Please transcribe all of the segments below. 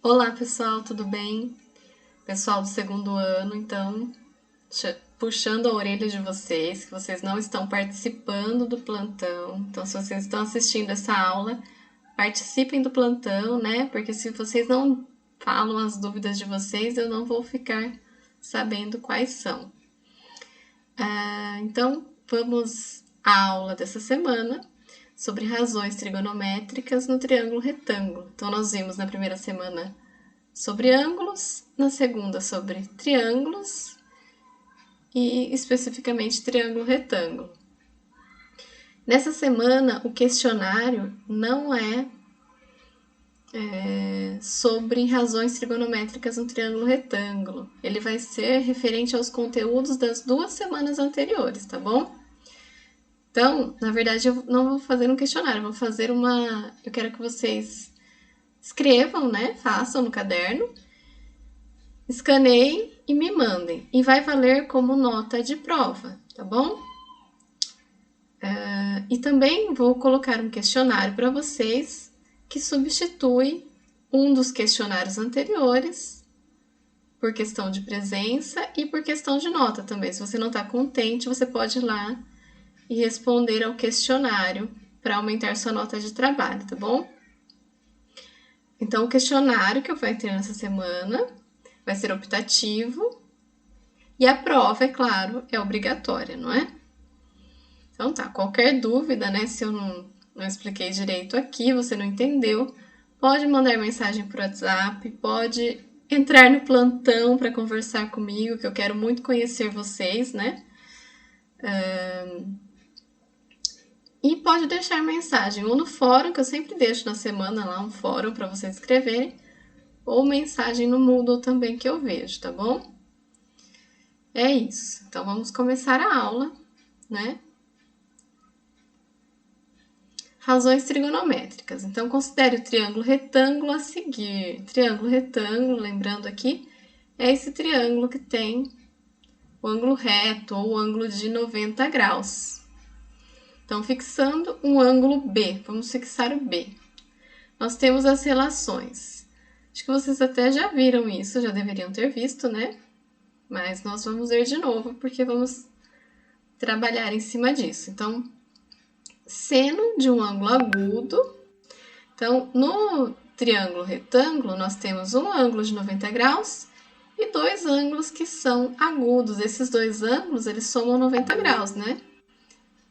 Olá, pessoal, tudo bem? Pessoal do segundo ano, então, puxando a orelha de vocês, que vocês não estão participando do plantão. Então, se vocês estão assistindo essa aula, participem do plantão, né? Porque se vocês não falam as dúvidas de vocês, eu não vou ficar sabendo quais são. Então, vamos à aula dessa semana sobre razões trigonométricas no triângulo retângulo. Então, nós vimos na primeira semana sobre ângulos, na segunda sobre triângulos e especificamente triângulo retângulo. Nessa semana, o questionário não é sobre razões trigonométricas no triângulo retângulo. Ele vai ser referente aos conteúdos das 2 semanas anteriores, tá bom? Então, na verdade, eu não vou fazer um questionário, eu vou fazer uma. Eu quero que vocês escrevam, né? Façam no caderno, escaneiem e me mandem. E vai valer como nota de prova, tá bom? E também vou colocar um questionário para vocês que substitui um dos questionários anteriores por questão de presença e por questão de nota também. Se você não está contente, você pode ir lá e responder ao questionário para aumentar sua nota de trabalho, tá bom? Então, o questionário que eu vou ter nessa semana vai ser optativo e a prova, é claro, é obrigatória, não é? Então tá, qualquer dúvida, né, se eu não expliquei direito aqui, você não entendeu, pode mandar mensagem por WhatsApp, pode entrar no plantão para conversar comigo, que eu quero muito conhecer vocês, né? E pode deixar mensagem ou no fórum, que eu sempre deixo na semana lá um fórum para vocês escreverem, ou mensagem no Moodle também que eu vejo, tá bom? É isso. Então vamos começar a aula, né? Razões trigonométricas. Então, considere o triângulo retângulo a seguir. Triângulo retângulo, lembrando aqui, é esse triângulo que tem o ângulo reto ou o ângulo de 90 graus. Então, fixando um ângulo B, vamos fixar o B. Nós temos as relações. Acho que vocês até já viram isso, já deveriam ter visto, né? Mas nós vamos ver de novo, porque vamos trabalhar em cima disso. Então, seno de um ângulo agudo. Então, no triângulo retângulo, nós temos um ângulo de 90 graus e dois ângulos que são agudos. Esses dois ângulos, eles somam 90 graus, né?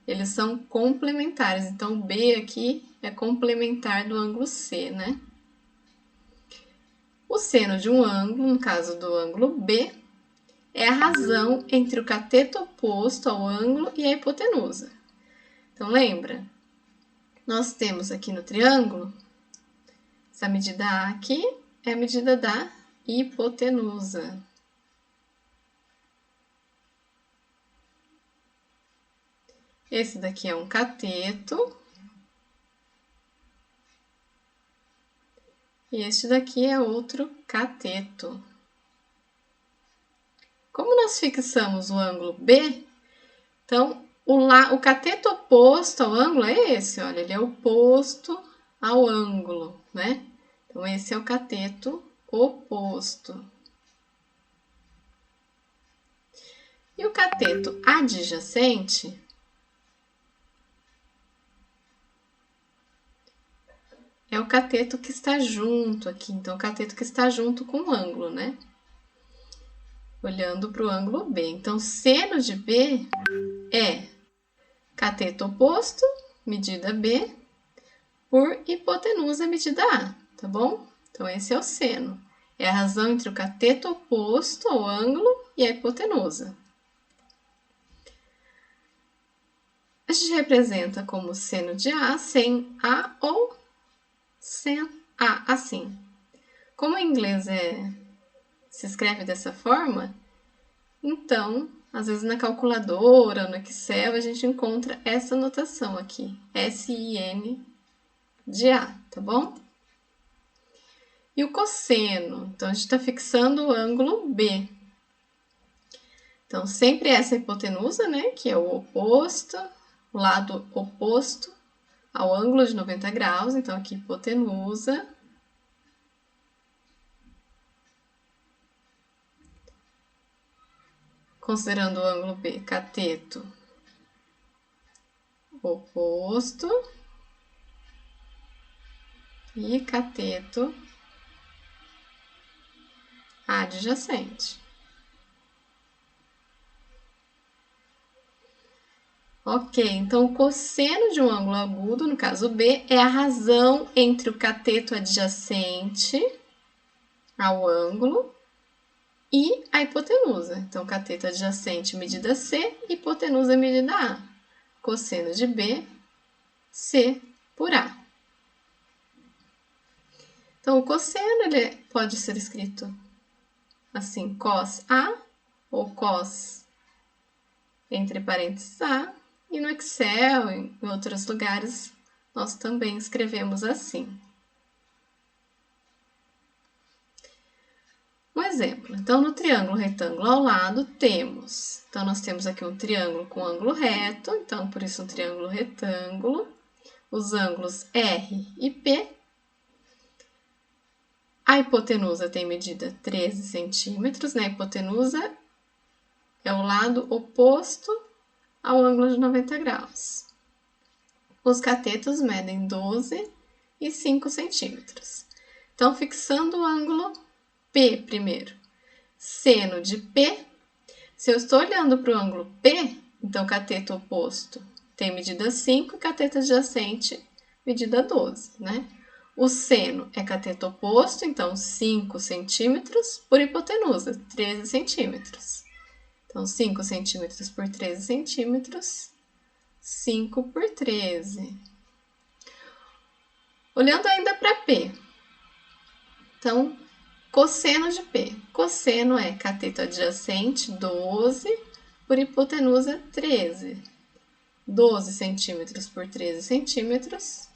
Eles são complementares. Então, o B aqui é complementar do ângulo C, né? O seno de um ângulo, no caso do ângulo B, é a razão entre o cateto oposto ao ângulo e a hipotenusa. Então, lembra? Nós temos aqui no triângulo, essa medida A aqui é a medida da hipotenusa. Esse daqui é um cateto. E este daqui é outro cateto. Como nós fixamos o ângulo B, então o cateto oposto ao ângulo é esse, olha, ele é oposto ao ângulo, né? Então, esse é o cateto oposto. E o cateto adjacente é o cateto que está junto aqui. Então, o cateto que está junto com o ângulo, né? Olhando para o ângulo B. Então, seno de B é cateto oposto, medida B, por hipotenusa, medida A, tá bom? Então, esse é o seno. É a razão entre o cateto oposto ao ângulo e a hipotenusa. A gente representa como seno de A sem A ou sem A, assim. Como em inglês se escreve dessa forma, então, às vezes na calculadora, no Excel, a gente encontra essa notação aqui, SIN de A, tá bom? E o cosseno, então a gente está fixando o ângulo B. Então, sempre essa hipotenusa, né, que é o oposto, o lado oposto ao ângulo de 90 graus, então aqui hipotenusa. considerando o ângulo B, cateto oposto e cateto adjacente. Ok, então o cosseno de um ângulo agudo, no caso B, é a razão entre o cateto adjacente ao ângulo e a hipotenusa. Então, cateto adjacente, medida C, hipotenusa, medida A. Cosseno de B, C por A. Então, o cosseno ele pode ser escrito assim, cos A ou cos entre parênteses A. E no Excel, em outros lugares, nós também escrevemos assim. Um exemplo. Então, no triângulo retângulo ao lado, temos... Então, nós temos aqui um triângulo com ângulo reto, então, por isso, um triângulo retângulo. Os ângulos R e P. A hipotenusa tem medida 13 centímetros, né? A hipotenusa é o lado oposto ao ângulo de 90 graus. Os catetos medem 12 e 5 centímetros. Então, fixando o ângulo P primeiro. Seno de P. Se eu estou olhando para o ângulo P, então cateto oposto tem medida 5 e cateto adjacente medida 12, né? O seno é cateto oposto, então 5 centímetros por hipotenusa, 13 centímetros. Então, 5 centímetros por 13 centímetros, 5 por 13. Olhando ainda para P. Então, cosseno de P. Cosseno é cateto adjacente, 12, por hipotenusa, 13. 12 centímetros por 13 centímetros,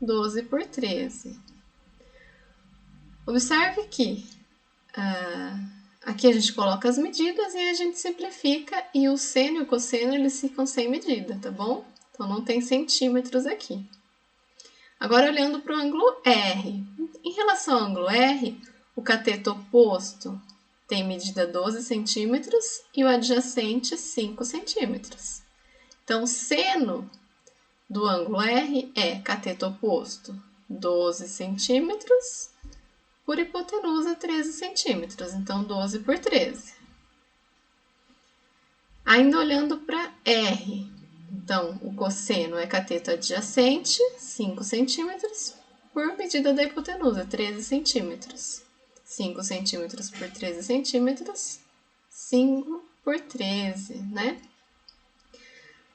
12 por 13. Observe que aqui a gente coloca as medidas e a gente simplifica, e o seno e o cosseno eles ficam sem medida, tá bom? Então, não tem centímetros aqui. Agora, olhando para o ângulo R. Em relação ao ângulo R, o cateto oposto tem medida 12 centímetros e o adjacente 5 centímetros. Então, seno do ângulo R é cateto oposto 12 centímetros por hipotenusa 13 centímetros. Então, 12 por 13. Ainda olhando para R. Então, o cosseno é cateto adjacente, 5 centímetros, por medida da hipotenusa, 13 centímetros. 5 centímetros por 13 centímetros, 5 por 13, né?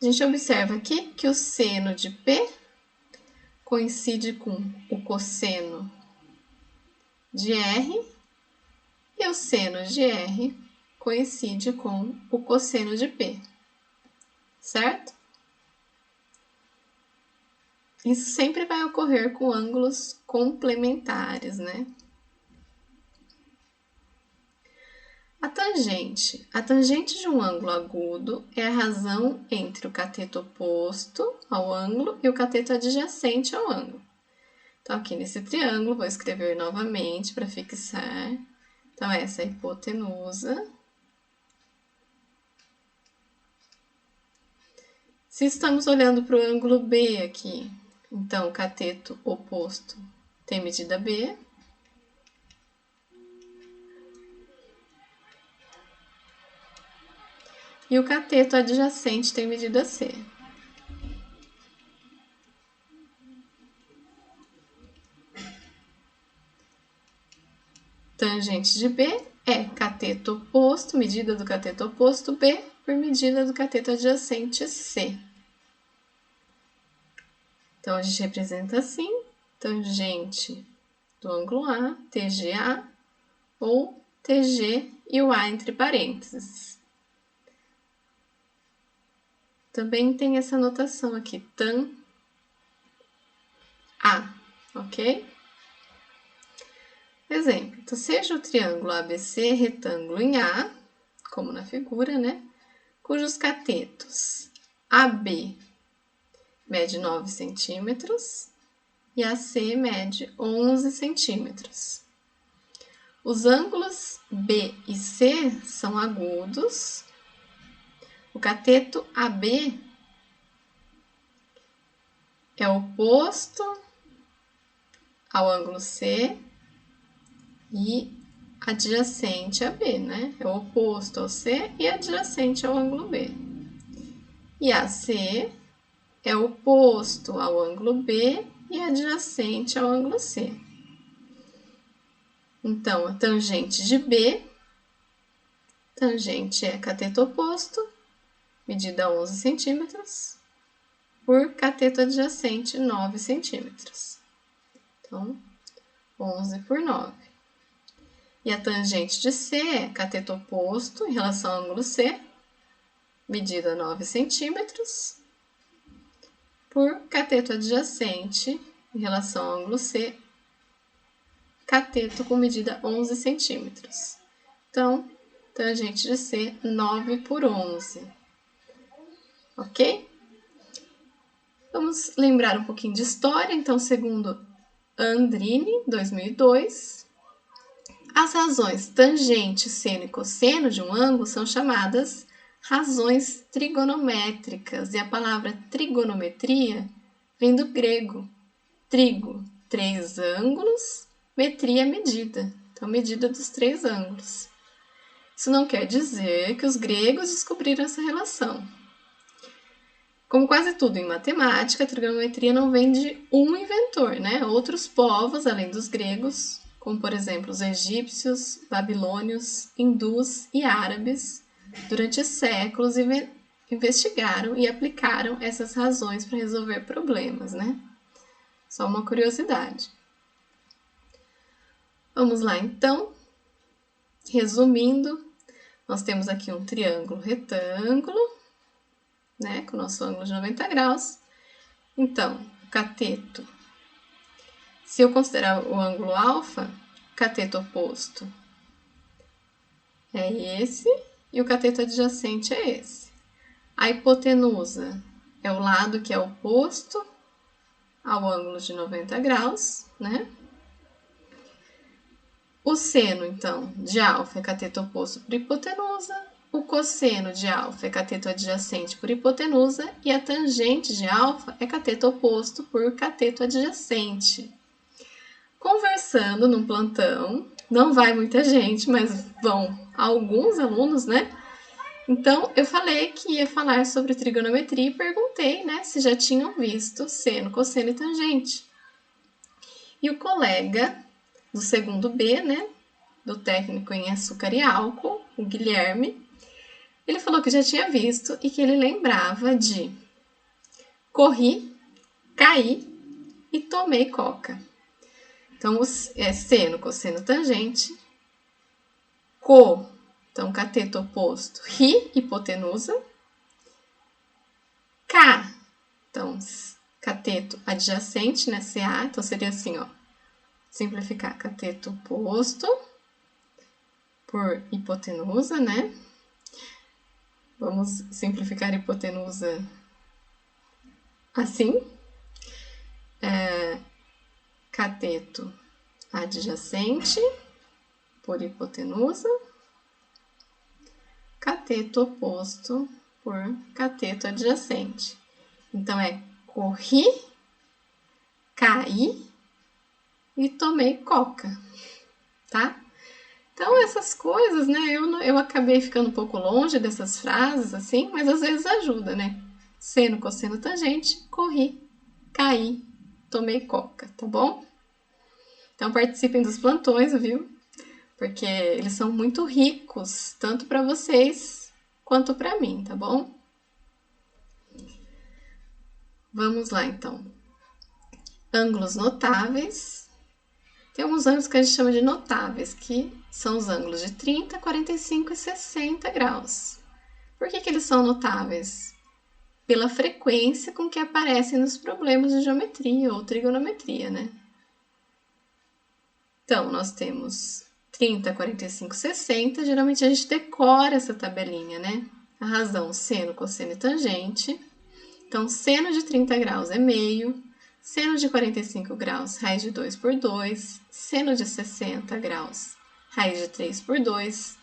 A gente observa aqui que o seno de P coincide com o cosseno de R e o seno de R coincide com o cosseno de P, certo? Isso sempre vai ocorrer com ângulos complementares, né? A tangente de um ângulo agudo é a razão entre o cateto oposto ao ângulo e o cateto adjacente ao ângulo. Então, aqui nesse triângulo, vou escrever novamente para fixar. Então, essa é a hipotenusa. Se estamos olhando para o ângulo B aqui, então, o cateto oposto tem medida B. E o cateto adjacente tem medida C. Tangente de B é cateto oposto, medida do cateto oposto B, por medida do cateto adjacente C. Então, a gente representa assim, tangente do ângulo A, TGA, ou TG e o A entre parênteses. Também tem essa notação aqui, tan A, ok? Exemplo, então, seja o triângulo ABC retângulo em A, como na figura, né? Cujos catetos AB mede 9 centímetros e AC mede 11 centímetros. Os ângulos B e C são agudos, O cateto AB é oposto ao ângulo C e adjacente a B, né? É o oposto ao C e adjacente ao ângulo B. E AC é oposto ao ângulo B e adjacente ao ângulo C. Então, a tangente de B, tangente é cateto oposto, medida 11 centímetros, por cateto adjacente 9 centímetros. Então, 11 por 9. E a tangente de C é cateto oposto em relação ao ângulo C, medida 9 centímetros, por cateto adjacente em relação ao ângulo C, cateto com medida 11 centímetros. Então, tangente de C, 9 por 11. Ok? Vamos lembrar um pouquinho de história. Então, segundo Andrini, 2002, as razões tangente, seno e cosseno de um ângulo são chamadas razões trigonométricas. E a palavra trigonometria vem do grego trigo, 3 ângulos, metria, medida. Então, medida dos 3 ângulos. Isso não quer dizer que os gregos descobriram essa relação. Como quase tudo em matemática, a trigonometria não vem de um inventor, né? Outros povos, além dos gregos, como por exemplo os egípcios, babilônios, hindus e árabes, durante séculos investigaram e aplicaram essas razões para resolver problemas, né? Só uma curiosidade. Vamos lá, então. Resumindo, nós temos aqui um triângulo retângulo, né, com o nosso ângulo de 90 graus. Então, o cateto, se eu considerar o ângulo alfa, o cateto oposto é esse e o cateto adjacente é esse. A hipotenusa é o lado que é oposto ao ângulo de 90 graus, né? O seno, então, de alfa é cateto oposto por hipotenusa, o cosseno de alfa é cateto adjacente por hipotenusa e a tangente de alfa é cateto oposto por cateto adjacente. Conversando num plantão, não vai muita gente, mas vão alguns alunos, né? Então, eu falei que ia falar sobre trigonometria e perguntei, né, se já tinham visto seno, cosseno e tangente. E o colega do segundo B, né, do técnico em açúcar e álcool, o Guilherme, ele falou que já tinha visto e que ele lembrava de corri, caí e tomei coca. Então, é seno, cosseno, tangente. Co, então, cateto oposto, ri, hipotenusa. K, então, cateto adjacente, né, CA. Então, seria assim, ó. Simplificar, cateto oposto por hipotenusa, né? Vamos simplificar hipotenusa assim. Cateto adjacente por hipotenusa. Cateto oposto por cateto adjacente. Então, é corri, caí e tomei coca, tá? Então, essas coisas, né, eu acabei ficando um pouco longe dessas frases, assim, mas às vezes ajuda, né? Seno, cosseno, tangente, corri, caí, tomei coca, tá bom? Então, participem dos plantões, viu? Porque eles são muito ricos, tanto para vocês quanto para mim, tá bom? Vamos lá, então. Ângulos notáveis. Tem alguns ângulos que a gente chama de notáveis, que são os ângulos de 30, 45 e 60 graus. Por que eles são notáveis? Pela frequência com que aparecem nos problemas de geometria ou trigonometria, né? Então, nós temos 30, 45, 60. Geralmente a gente decora essa tabelinha, né? A razão, seno, cosseno e tangente. Então, seno de 30 graus é meio. Seno de 45 graus, raiz de 2 por 2. Seno de 60 graus, raiz de 3 por 2.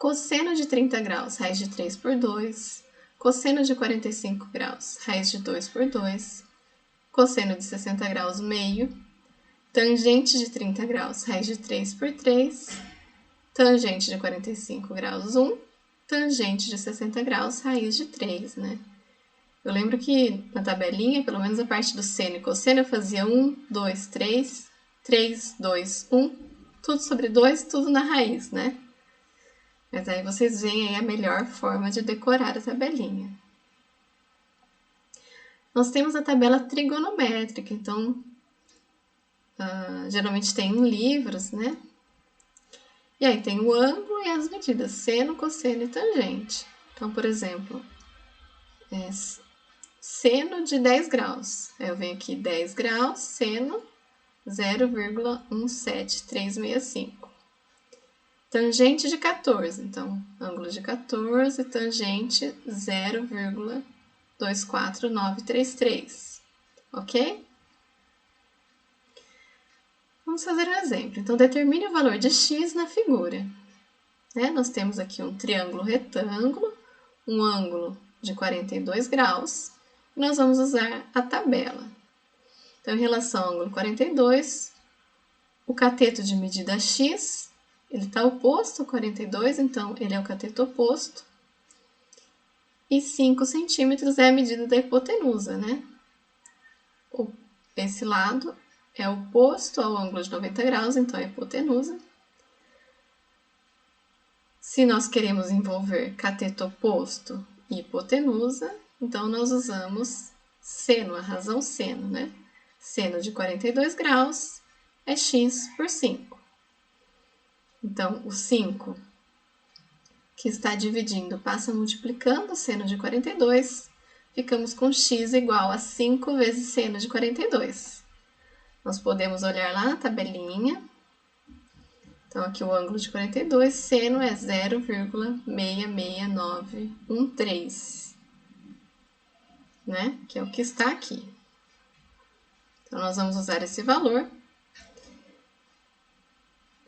Cosseno de 30 graus, raiz de 3 por 2. Cosseno de 45 graus, raiz de 2 por 2. Cosseno de 60 graus, meio. Tangente de 30 graus, raiz de 3 por 3. Tangente de 45 graus, 1. Tangente de 60 graus, raiz de 3, né? Eu lembro que na tabelinha, pelo menos a parte do seno e cosseno, eu fazia 1, 2, 3, 3, 2, 1. Tudo sobre 2, tudo na raiz, né? Mas aí vocês veem aí a melhor forma de decorar a tabelinha. Nós temos a tabela trigonométrica, então, geralmente tem em livros, né? E aí tem o ângulo e as medidas, seno, cosseno e tangente. Então, por exemplo, seno de 10 graus. Aí eu venho aqui 10 graus, seno 0,17365. Tangente de 14, então, ângulo de 14, tangente 0,24933, ok? Vamos fazer um exemplo. Então, determine o valor de x na figura. Nós temos aqui um triângulo retângulo, um ângulo de 42 graus, e nós vamos usar a tabela. Então, em relação ao ângulo 42, o cateto de medida x, ele está oposto ao 42, então ele é o cateto oposto. E 5 centímetros é a medida da hipotenusa, né? Esse lado é oposto ao ângulo de 90 graus, então é a hipotenusa. Se nós queremos envolver cateto oposto e hipotenusa, então nós usamos seno, a razão seno, né? Seno de 42 graus é x por 5. Então, o 5 que está dividindo passa multiplicando o seno de 42, ficamos com x igual a 5 vezes seno de 42. Nós podemos olhar lá na tabelinha. Então, aqui o ângulo de 42, seno é 0,66913, né? Que é o que está aqui. Então, nós vamos usar esse valor.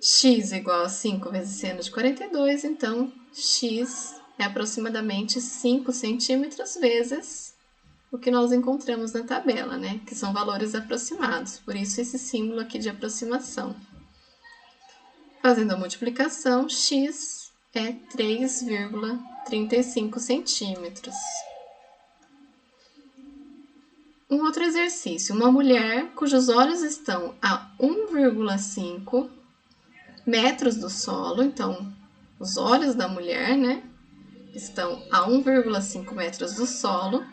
X igual a 5 vezes seno de 42, então x é aproximadamente 5 centímetros vezes o que nós encontramos na tabela, né? Que são valores aproximados, por isso esse símbolo aqui de aproximação. Fazendo a multiplicação, x é 3,35 centímetros. Um outro exercício, uma mulher cujos olhos estão a 1,5 metros do solo, então os olhos da mulher, né, estão a 1,5 metros do solo,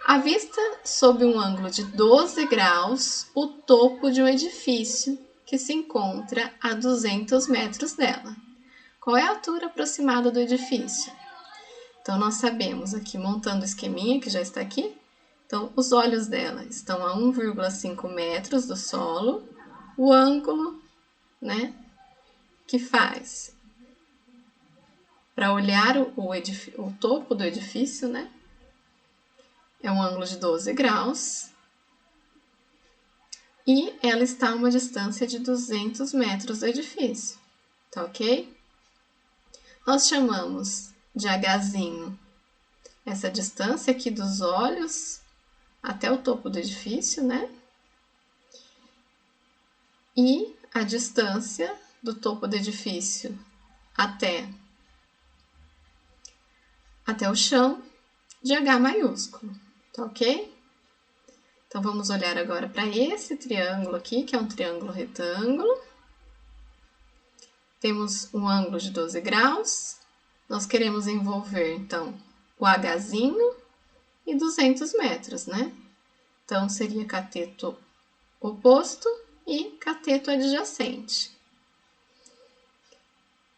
avista sob um ângulo de 12 graus o topo de um edifício que se encontra a 200 metros dela. Qual é a altura aproximada do edifício? Então, nós sabemos aqui, montando o esqueminha que já está aqui, então, os olhos dela estão a 1,5 metros do solo, o ângulo, né, que faz para olhar o topo do edifício, né? É um ângulo de 12 graus. E ela está a uma distância de 200 metros do edifício. Tá ok? Nós chamamos de Hzinho essa distância aqui dos olhos até o topo do edifício, né? E a distância do topo do edifício até o chão de H maiúsculo, tá ok? Então, vamos olhar agora para esse triângulo aqui, que é um triângulo retângulo. Temos um ângulo de 12 graus. Nós queremos envolver, então, o Hzinho e 200 metros, né? Então, seria cateto oposto e cateto adjacente.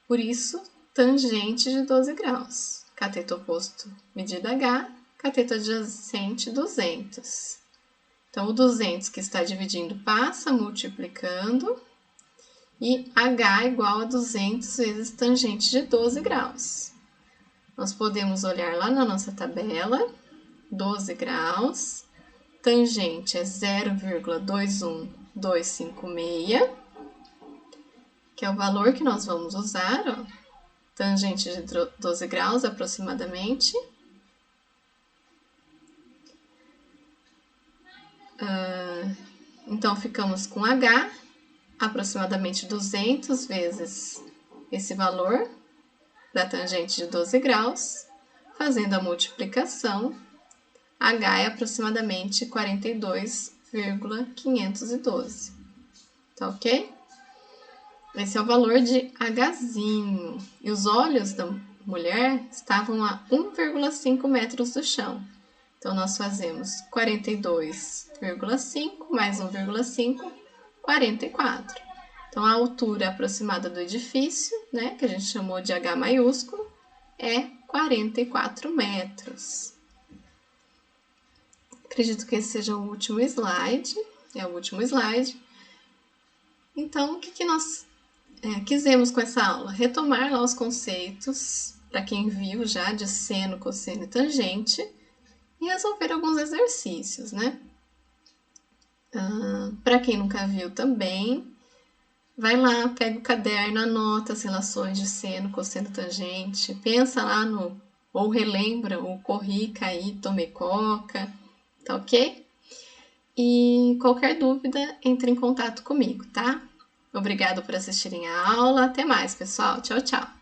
Por isso, tangente de 12 graus. Cateto oposto, medida H, cateto adjacente, 200. Então, o 200 que está dividindo passa multiplicando e H igual a 200 vezes tangente de 12 graus. Nós podemos olhar lá na nossa tabela, 12 graus, tangente é 0,21256, que é o valor que nós vamos usar, ó. tangente de 12 graus aproximadamente. Então, ficamos com H, aproximadamente 200 vezes esse valor da tangente de 12 graus, fazendo a multiplicação, H é aproximadamente 42,512, tá ok? Esse é o valor de Hzinho, e os olhos da mulher estavam a 1,5 metros do chão. Então, nós fazemos 42,5 mais 1,5, 44. Então, a altura aproximada do edifício, né, que a gente chamou de H maiúsculo, é 44 metros. Acredito que esse seja o último slide. É o último slide. Então, o que nós quisemos com essa aula? Retomar lá os conceitos, para quem viu já, de seno, cosseno e tangente, e resolver alguns exercícios, né? Para quem nunca viu também, vai lá, pega o caderno, anota as relações de seno, cosseno, tangente, pensa lá no, ou relembra o corri, caí, tomei coca, tá ok? E qualquer dúvida, entre em contato comigo, tá? Obrigado por assistirem a aula, até mais, pessoal, tchau, tchau!